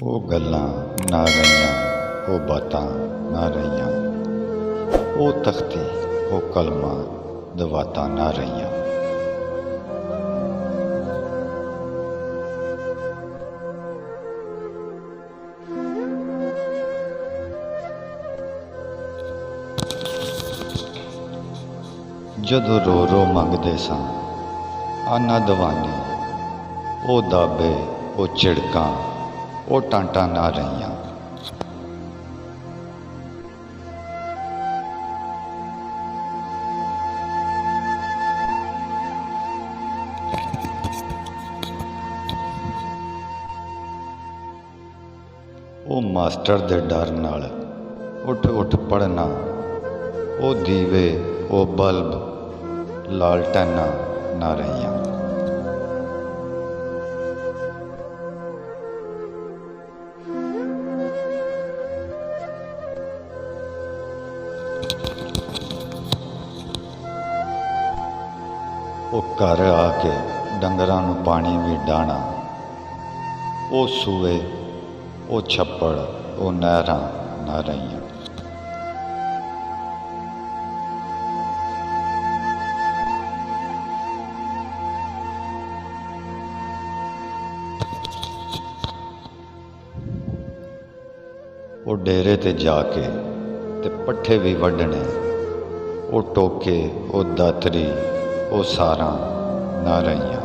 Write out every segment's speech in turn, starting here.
ਉਹ ਗੱਲਾਂ ਨਾ ਰਹੀਆਂ, ਉਹ ਬਾਤਾਂ ਨਾ ਰਹੀਆਂ, ਉਹ ਤਖਤੀ ਉਹ ਕਲਮਾਂ ਦਵਾਤਾਂ ਨਾ ਰਹੀਆਂ। ਜਦੋਂ ਰੋ ਰੋ ਮੰਗਦੇ ਸਾਂ ਆਨਾ ਦਵਾਨੇ, ਉਹ ਦਾਬੇ ਉਹ ਝਿੜਕਾਂ ਉਹ ਟਾਂਟਾਂ ਨਾ ਰਹੀਆਂ। ਉਹ ਮਾਸਟਰ ਦੇ ਡਰ ਨਾਲ ਉੱਠ ਉੱਠ ਪੜ੍ਹਨਾ, ਉਹ ਦੀਵੇ ਉਹ ਬਲਬ ਲਾਲਟੈਨਾਂ ਨਾ ਰਹੀਆਂ। ਉਹ ਘਰ ਆ ਕੇ ਡੰਗਰਾਂ ਨੂੰ ਪਾਣੀ ਵੀ ਡਾਹਣਾ, ਉਹ ਸੂਏ ਉਹ ਛੱਪੜ ਉਹ ਨਹਿਰਾਂ ਨਾ ਰਹੀਆਂ। ਉਹ ਡੇਰੇ ਤੇ ਜਾ ਕੇ ਤੇ ਪੱਠੇ ਵੀ ਵੱਢਣੇ, ਉਹ ਟੋਕੇ ਉਹ ਦਾਤਰੀ ਉਹ ਸਾਰਾਂ ਨਾ ਰਹੀਆਂ।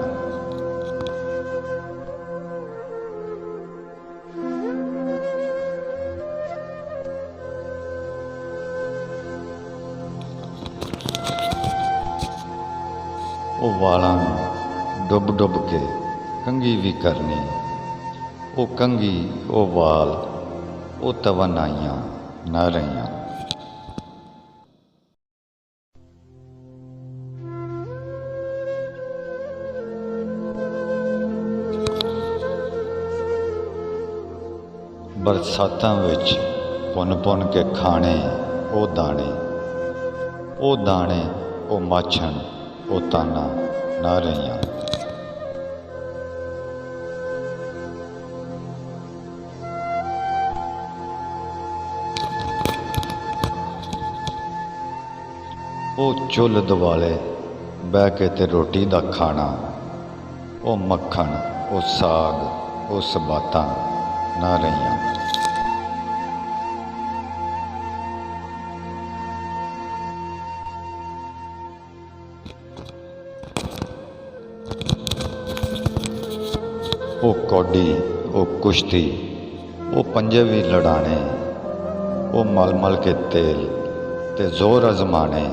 ਉਹ ਵਾਲਾਂ ਨੂੰ ਡੁੱਬ ਡੁੱਬ ਕੇ ਕੰਘੀ ਵੀ ਕਰਨੀ, ਉਹ ਕੰਘੀ ਉਹ ਵਾਲ ਉਹ ਤਵਨਾਈਆਂ ਨਾ ਰਹੀਆਂ। ਬਰਸਾਤਾਂ ਵਿੱਚ ਪੁੰਨ ਪੁੰਨ ਕੇ ਖਾਣੇ ਉਹ ਦਾਣੇ, ਉਹ ਦਾਣੇ ਉਹ ਮਾਛਣ ਉਹ ਤਾਨਾ ਨਾ ਰਹੀਆਂ। ਉਹ ਚੁੱਲ੍ਹ ਦੁਆਲੇ ਬਹਿ ਕੇ ਤੇ ਰੋਟੀ ਦਾ ਖਾਣਾ, ਉਹ ਮੱਖਣ ਉਹ ਸਾਗ ਉਹ ਸਬਾਤਾਂ ਨਾ ਰਹੀਆਂ। ਉਹ ਕੌਡੀ ਉਹ ਕੁਸ਼ਤੀ ਉਹ ਪੰਜੇ ਵੀ ਲੜਾਣੇ, ਉਹ ਮਲ ਮਲ ਕੇ ਤੇਲ ਤੇ ਜ਼ੋਰ ਅਜ਼ਮਾਣੇ।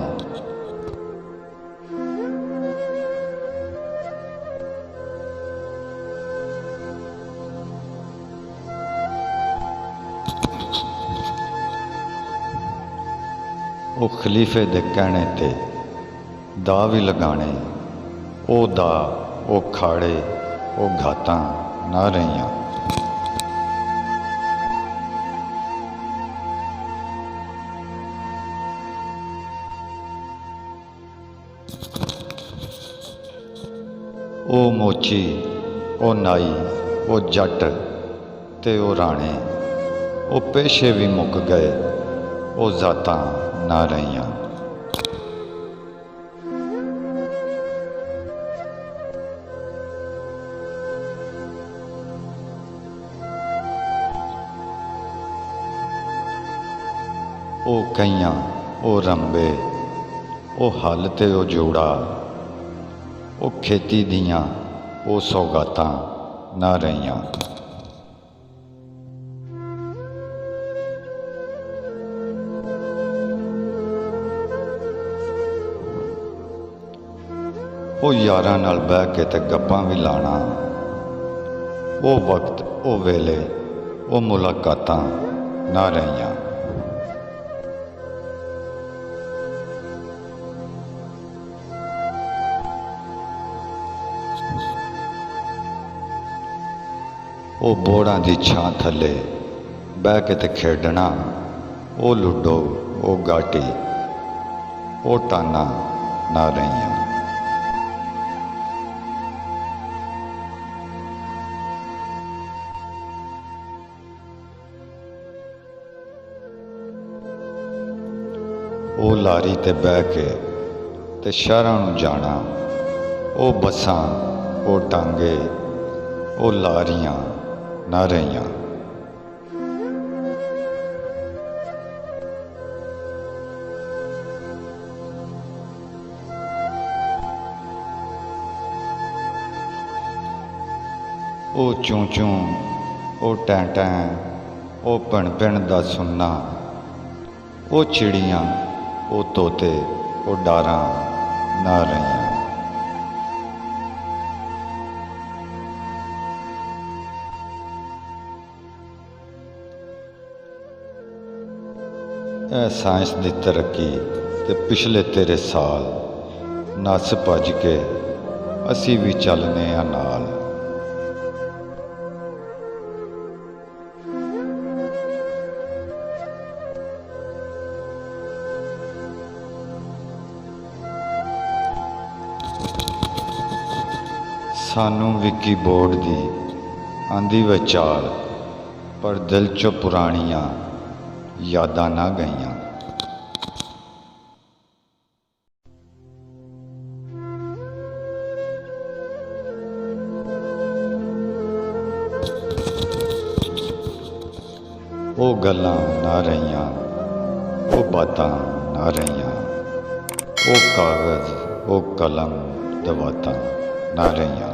ਉਹ ਖਲੀਫੇ ਦੇ ਕਹਿਣੇ ਤੇ ਦਾ ਵੀ ਲਗਾਣੇ, ਉਹ ਦਾ ਉਹ ਖਾੜੇ ਉਹ ਘਾਤਾਂ ਨਾ ਰਹੀਆਂ। ਉਹ ਮੋਚੀ ਉਹ ਨਾਈ ਉਹ ਜੱਟ ਤੇ ਉਹ ਰਾਣੇ, ਉਹ ਪੇਸ਼ੇ ਵੀ ਮੁੱਕ ਗਏ, ਉਹ ਜ਼ਾਤਾਂ ਨਾ ਰਹੀਆਂ। ਉਹ ਕਈਆਂ ਉਹ ਰੰਬੇ ਉਹ ਹਲ ਤੇ ਉਹ ਜੋੜਾ, ਉਹ ਖੇਤੀ ਦੀਆਂ ਉਹ ਸੌਗਾਤਾਂ ਨਾ ਰਹੀਆਂ। ਉਹ ਯਾਰਾਂ ਨਾਲ ਬਹਿ ਕੇ ਤੇ ਗੱਪਾਂ ਵੀ ਲਾਣਾ, ਉਹ ਵਕਤ ਉਹ ਵੇਲੇ ਉਹ ਮੁਲਾਕਾਤਾਂ ਨਾ ਰਹੀਆਂ। ਉਹ ਬੋੜਾਂ ਦੀ ਛਾਂ ਥੱਲੇ ਬਹਿ ਕੇ ਤੇ ਖੇਡਣਾ, ਉਹ ਲੁੱਡੋ ਉਹ ਗਾਟੀ ਉਹ ਟਾਨਾ ਨਾ ਰਹੀਆਂ। ਉਹ ਲਾਰੀ ਤੇ ਬਹਿ ਕੇ ਤੇ ਸ਼ਹਿਰਾਂ ਨੂੰ ਜਾਣਾ, ਉਹ ਬੱਸਾਂ, ਉਹ ਟਾਂਗੇ, ਉਹ ਲਾਰੀਆਂ ਨਾ ਰਹੀਆਂ। ਉਹ ਚੂੰ ਚੂੰ, ਉਹ ਟੈਂ ਟੈਂ, ਉਹ ਭਿਣ ਭਿਣ ਦਾ ਸੁਣਨਾ, ਉਹ ਚਿੜੀਆਂ, ਉਹ ਤੋਤੇ, ਉਹ ਡਾਰਾਂ ਨਾ ਰਹੀਆਂ। ਇਹ ਸਾਇੰਸ ਦੀ ਤਰੱਕੀ ਤੇ ਪਿਛਲੇ ਤੇਰੇ ਸਾਲ ਨੱਸ ਭੱਜ ਕੇ ਅਸੀਂ ਵੀ ਚੱਲਨੇ ਆ ਨਾਲ। ਸਾਨੂੰ ਵਿਕੀ ਬੋਰਡ ਦੀ ਆਂਦੀ ਵਿਚਾਲ, ਪਰ ਦਿਲ 'ਚੋਂ ਪੁਰਾਣੀਆਂ ਯਾਦਾਂ ਨਾ ਗਈਆਂ। ਉਹ ਗੱਲਾਂ ਨਾ ਰਹੀਆਂ, ਉਹ ਬਾਤਾਂ ਨਾ ਰਹੀਆਂ, ਉਹ ਕਾਗਜ਼, ਉਹ ਕਲਮ, ਦਵਾਤਾਂ ਨਾ ਰਹੀਆਂ।